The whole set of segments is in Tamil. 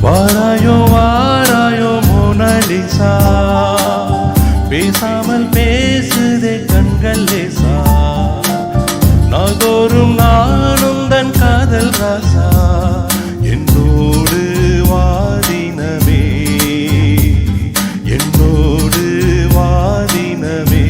வாராயோ வாராயோ மோனாலிசா, பேசாமல் பேசுதே கண்கள் லேசா, நாள்தோறும் நானும் தன் காதல் ராசா, என்னோடு வாதினமே, என்னோடு வாதினமே.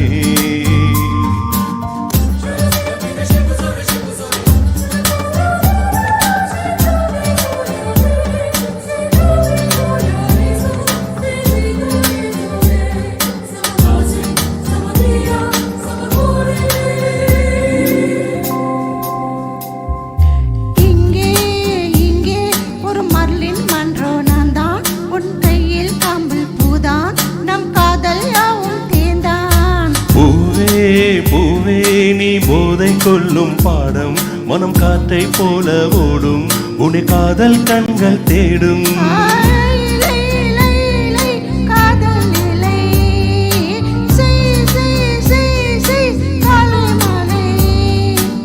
பூவே நீ போதை கொள்ளும் பாடம், மனம் காற்றை போல ஓடும், உன்னை காதல் கண்கள் தேடும்.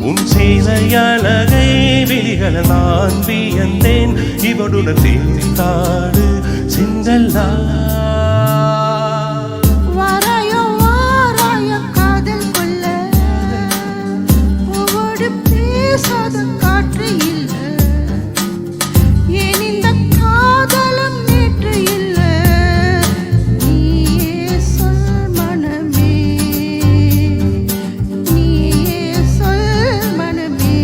உன் செய்தை அழகை விழிகளை நான் வியந்தேன், இவனுடன் தீர்த்தாடு சிங்கல்லா. காற்று இல்ல ஏன் இந்த காதலும் நேற்று இல்ல, நீயே சொல் மனமே, நீயே சொல் மனமே.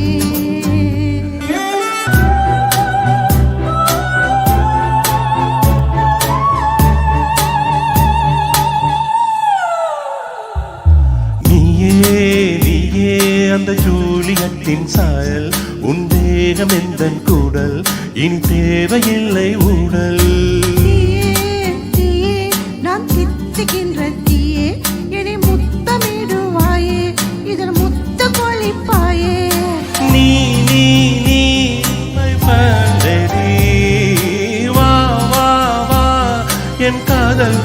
நீயே நீயே அந்த ஜூலியட்டின் சாயல், உன் தேகம் எந்தன் கூடல், இனி தேவையில்லை ஊடல். நான் தித்துகின்ற தீயே, என்னை முத்தமிடுவாயே, இதில் முத்த பொழிப்பாயே. நீ நீ நீ வா வா வா என் காதல்